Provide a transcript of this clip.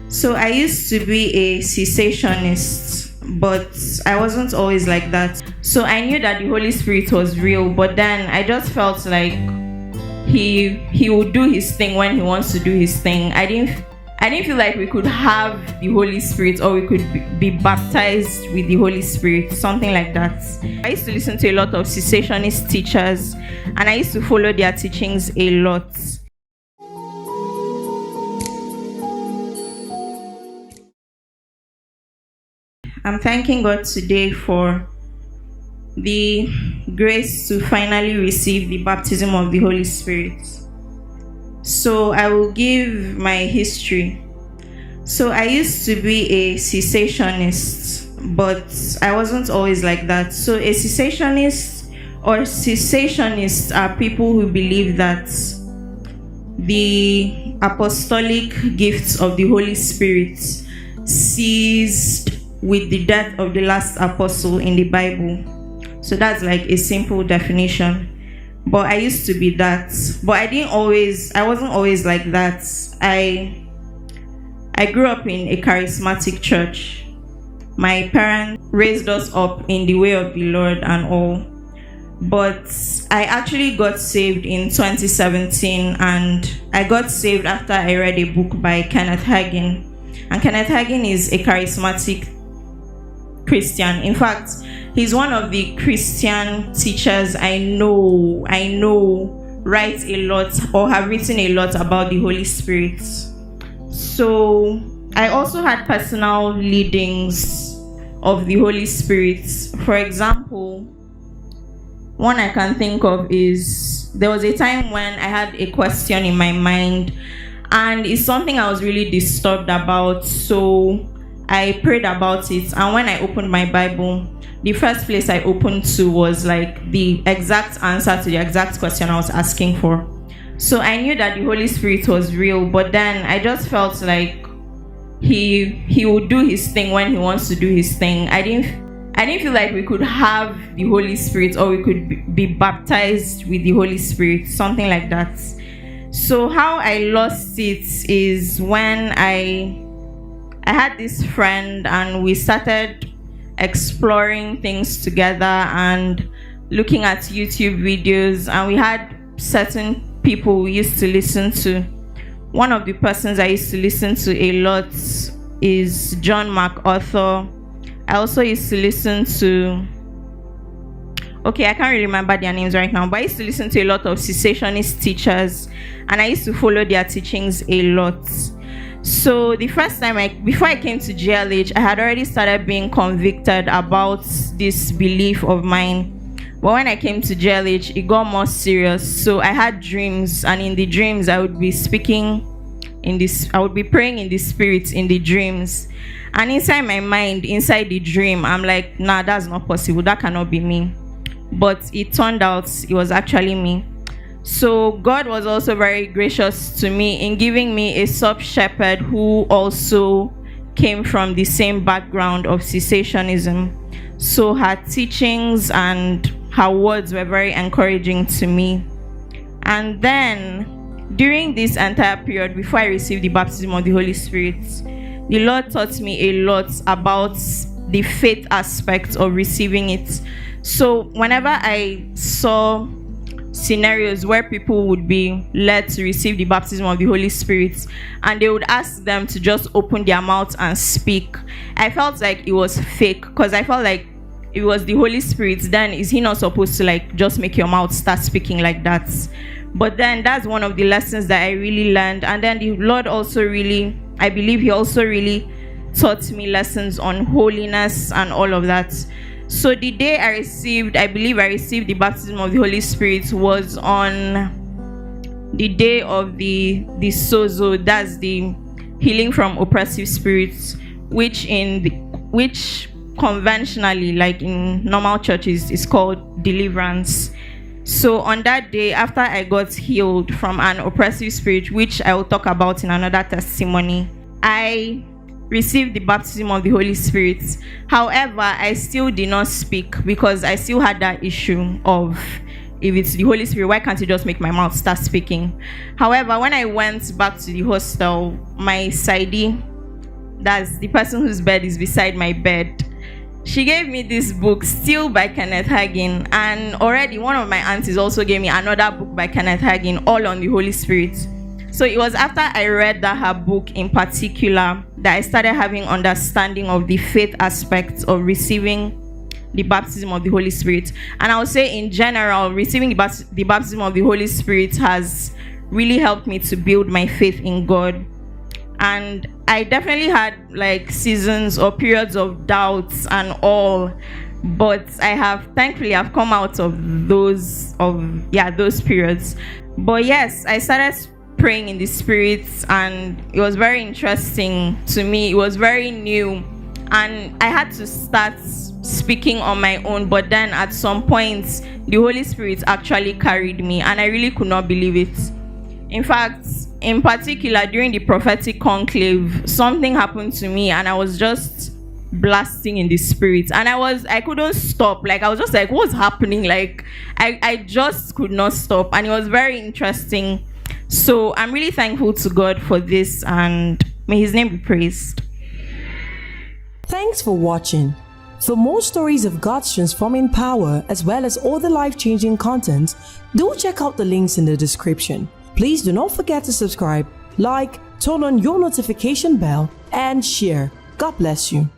So I used to be a cessationist, but I wasn't always like that. So I knew that the Holy Spirit was real, but then I just felt like he would do his thing when he wants to do his thing. I didn't feel like we could have the Holy Spirit, or we could be baptized with the Holy Spirit, something like that. I used to listen to a lot of cessationist teachers, and I used to follow their teachings a lot. I'm thanking God today for the grace to finally receive the baptism of the Holy Spirit. So I will give my history. So I used to be a cessationist, but I wasn't always like that. So a cessationist or cessationists are people who believe that the apostolic gifts of the Holy Spirit ceased with the death of the last apostle in the Bible. So that's like a simple definition. But I used to be that. But I wasn't always like that. I grew up in a charismatic church. My parents raised us up in the way of the Lord and all. But I actually got saved in 2017, and I got saved after I read a book by Kenneth Hagin. And Kenneth Hagin is a charismatic Christian. In fact, he's one of the Christian teachers I know write a lot or have written a lot about the Holy Spirit. So I also had personal leadings of the Holy Spirit. For example, one I can think of is there was a time when I had a question in my mind, and it's something I was really disturbed about. So I prayed about it, and when I opened my Bible, the first place I opened to was like the exact answer to the exact question I was asking for. So I knew that the Holy Spirit was real, but then I just felt like he would do his thing when he wants to do his thing. I didn't feel like we could have the Holy Spirit, or we could be baptized with the Holy Spirit, something like that. So how I lost it is when I had this friend, and we started exploring things together and looking at YouTube videos, and we had certain people we used to listen to. One of the persons I used to listen to a lot is John MacArthur. I also used to listen to, I can't really remember their names right now, but I used to listen to a lot of cessationist teachers, and I used to follow their teachings a lot. So the first time before I came to GLH, I had already started being convicted about this belief of mine. But when I came to GLH, it got more serious. So I had dreams, and in the dreams, I would be praying in the spirit in the dreams. And inside my mind, inside the dream, I'm like, nah, that's not possible. That cannot be me. But it turned out it was actually me. So God was also very gracious to me in giving me a sub-shepherd who also came from the same background of cessationism. So her teachings and her words were very encouraging to me. And then during this entire period, before I received the baptism of the Holy Spirit, the Lord taught me a lot about the faith aspect of receiving it. So whenever I saw scenarios where people would be led to receive the baptism of the Holy Spirit, and they would ask them to just open their mouth and speak, I felt like it was fake, because I felt like it was the Holy Spirit. Then is he not supposed to like just make your mouth start speaking like that? But then that's one of the lessons that I really learned. And then the Lord also I believe he also really taught me lessons on holiness and all of that. So the day I received the baptism of the Holy Spirit was on the day of the sozo, that's the healing from oppressive spirits, which conventionally, like in normal churches, is called deliverance. So on that day, after I got healed from an oppressive spirit, which I will talk about in another testimony, I received the baptism of the Holy Spirit. However, I still did not speak, because I still had that issue of, if it's the Holy Spirit, why can't you just make my mouth start speaking? However, when I went back to the hostel, my sidey that's the person whose bed is beside my bed, she gave me this book, Still by Kenneth Hagin, and already one of my aunties also gave me another book by Kenneth Hagin, all on the Holy Spirit. So it was after I read her book in particular that I started having understanding of the faith aspects of receiving the baptism of the Holy Spirit. And I would say in general, receiving the baptism of the Holy Spirit has really helped me to build my faith in God. And I definitely had like seasons or periods of doubts and all, but thankfully I've come out of those periods. But yes, I started praying in the Spirit, and it was very interesting to me. It was very new, and I had to start speaking on my own. But then at some point, the Holy Spirit actually carried me, and I really could not believe it. In fact, in particular, during the prophetic conclave, something happened to me, and I was just blasting in the Spirit, and I couldn't stop. Like, I was just like, what's happening? Like, I just could not stop, and it was very interesting. So I'm really thankful to God for this, and may His name be praised. Thanks for watching. For more stories of God's transforming power, as well as all the life-changing content, do check out the links in the description. Please do not forget to subscribe, like, turn on your notification bell, and share. God bless you.